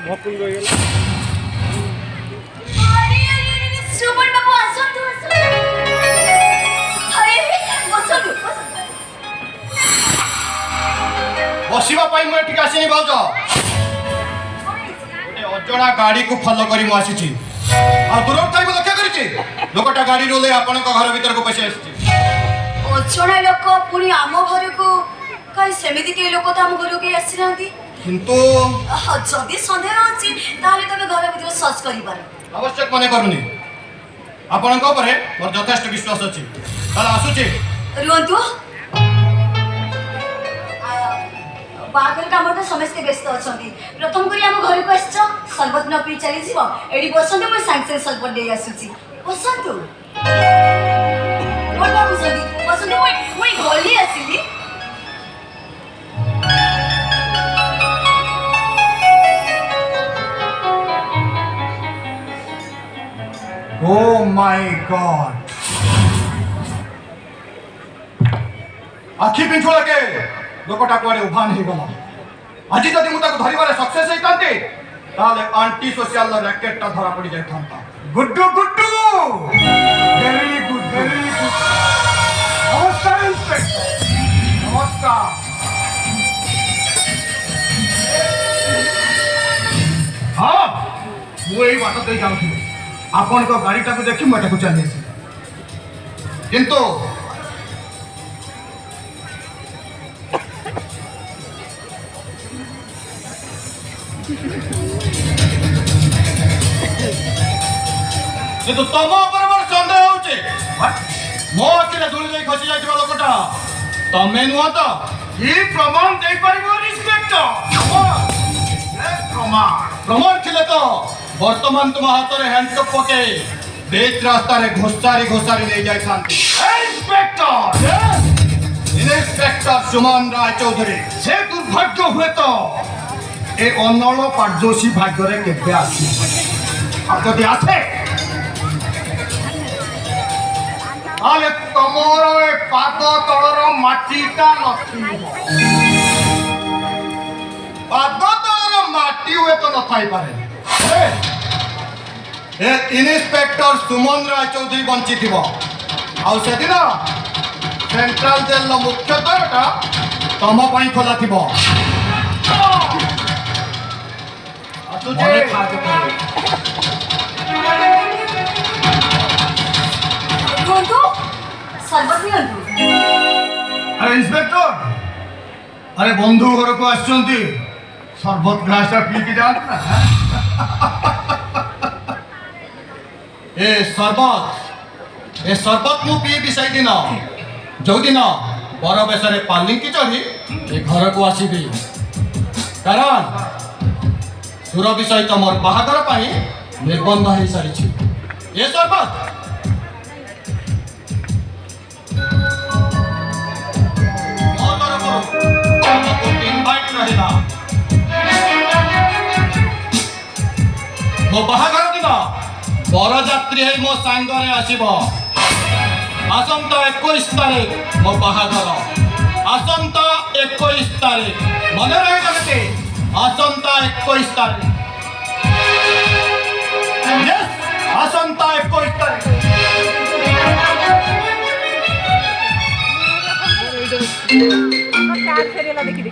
ଭକୁଲ ରହିଗଲା। ସୁମନ ବାବୁ ଆସନ୍ତୁ ବସନ୍ତୁ। ବସିବା ପାଇଁ ମୁଁ ଏଠିକି ଆସିନି ଭାଉଜ। ଗୋଟେ ଅଜଣା ଗାଡିକୁ ଫଲୋ କରି ମୁଁ ଆସିଛି। ଆଉ ଦୂରରୁ ଥାଇ ମୁଁ ଲକ୍ଷ୍ୟ କରିଛି ଲୋକଟା ଗାଡିରୁ ଓହ୍ଲାଇ ଆପଣଙ୍କ ଘର ଭିତରକୁ ପଶି ଆସିଛି। ଅଜଣା ଲୋକ ପୁଣି ଆମ ଘରକୁ? କାହିଁ ସେମିତି କେହି ଲୋକ ତ ଆମ ଘରକୁ କେହି ଆସିନାହାନ୍ତି। କିନ୍ତୁ ଯଦି ସନ୍ଦେହ ଅଛି ତାହେଲେ ତମେ ଘର ଭିତରେ ସର୍ଚ୍ଚ କରିପାର। ଆବଶ୍ୟକ ମନେ କରୁନି। ଆପଣଙ୍କ ଉପରେ ମୋର ଯଥେଷ୍ଟ ବିଶ୍ୱାସ ଅଛି। ତାହେଲେ ଆସୁଛି। ରୁହନ୍ତୁ। ବାହାଘର କାମରେ ତ ସମସ୍ତେ ବ୍ୟସ୍ତ ଅଛନ୍ତି। ପ୍ରଥମ କରି ଆମ ଘରକୁ ଆସିଛ, ସରବତ ନ ପିଇ ଚାଲିଯିବ। ଏଠି ବସନ୍ତୁ, ମୁଁ ସାଙ୍ଗେ ସାଙ୍ଗେ ସରବତ ଦେଇ ଆସୁଛି। ବସନ୍ତୁ। କ'ଣ ଭାବୁଛନ୍ତି? ବସନ୍ତୁ, ମୁଁ ଗଲି ଆସିଲି। Oh my God! आखि पिंछुड़ाके लोकटा कुआडे उभान ହେଇଗଲା। ଆଜି ଯଦି ମୁଁ ତାକୁ ଧରିବାରେ ସକ୍ସେସ୍ ହେଇଥାନ୍ତି ତାହେଲେ ଆଣ୍ଟି ସୋସିଆଲ ରାକେଟଟା ଧରା ପଡ଼ି ଯାଇଥାନ୍ତା। Guddu Guddu very good very good. ନମସ୍କାର ଇନ୍ସପେକ୍ଟର। ନମସ୍କାର। ହଁ ମୁଁ ଏଇ ବାଟ ଦେଇ ଯାଉଥିଲି। ଆପଣଙ୍କ ଗାଡ଼ିଟାକୁ ଦେଖି ମୁଁ ଏଠାକୁ ଚାଲି ଆସିଲି। କିନ୍ତୁ ତମ ଉପରେ ମୋର ସନ୍ଦେହ ହଉଛି। ମୋ ଆଖିରେ ଧୂଳି ଦେଇ ଖସି ଯାଇଥିବା ଲୋକଟା ତମେ ନୁହଁ ତ? କି ପ୍ରମାଣ ଦେଇପାରିବ ଇନ୍ସପେକ୍ଟର? ପ୍ରମାଣ ଥିଲେ ତ ବର୍ତ୍ତମାନ ତୁମ ହାତରେ ହ୍ୟାଣ୍ଡକପ୍ ପକେଇ ବେଚ ରାସ୍ତାରେ ଘୋଷାରି ଘୋଷାରି ନେଇ ଯାଇଥାନ୍ତି। ଇନ୍ସପେକ୍ଟର ସୁମନ ରାୟଚୌଧୁରୀ। ସେ ଦୁର୍ଭାଗ୍ୟ ହୁଏ ତ ଏ ଅନଳ ପାର୍ଯ୍ୟୋଷୀ ଭାଗ୍ୟରେ କେବେ ଆସିବ? ଆଉ ଯଦି ଆସେ ତାହେଲେ ତମର ଏ ପାଦ ତଳର ମାଟିଟା ନଥିବ। ପାଦ ତଳର ମାଟି ହୁଏତ ନଥାଇପାରେ, ଏ ଇନ୍ସପେକ୍ଟର ସୁମନ ରାୟଚୌଧୁରୀ ବଞ୍ଚିଥିବ। ଆଉ ସେଦିନ ସେଣ୍ଟ୍ରାଲ ଜେଲର ମୁଖ୍ୟ ଦ୍ୱାରଟା ତମ ପାଇଁ ଖୋଲା ଥିବ। ରୁହନ୍ତୁ, ସରବତ ନିଅନ୍ତୁ। ଆରେ ଇନ୍ସପେକ୍ଟର, ଆରେ ବନ୍ଧୁ ଘରକୁ ଆସିଛନ୍ତି, ସରବତ ଗ୍ଲାସଟା ପିଇକି ଯାଆନ୍ତୁ ନା। ଏ ସରବତ ମୁଁ ପିଇବି ସେଇଦିନ ଯୋଉଦିନ ବର ବେଶରେ ପାଲିଙ୍କି ଚଢ଼ି ଏ ଘରକୁ ଆସିବି। କାରଣ ସୁରଭି ସହିତ ମୋର ବାହାଘର ପାଇଁ ନିର୍ବନ୍ଧ ହେଇସାରିଛି। ଏ ସରବତ ମୋ ତରଫରୁ ତମକୁ ଇନଭାଇଟ୍ ରହିଲା। ମୋ ବାହାଘର ଦିନ ବରଯାତ୍ରୀ ହେଇ ମୋ ସାଙ୍ଗରେ ଆସିବ। ଆସନ୍ତା 21 ତାରିଖ ମୋ ବାହାଘର। ଆସନ୍ତା 21 ତାରିଖ ମନେ ରହିବ କେତେ? ଆସନ୍ତା 21 ତାରିଖ। ଆସନ୍ତା 21 ତାରିଖ। कार ଫେରିଲା ଦେଖିଲି।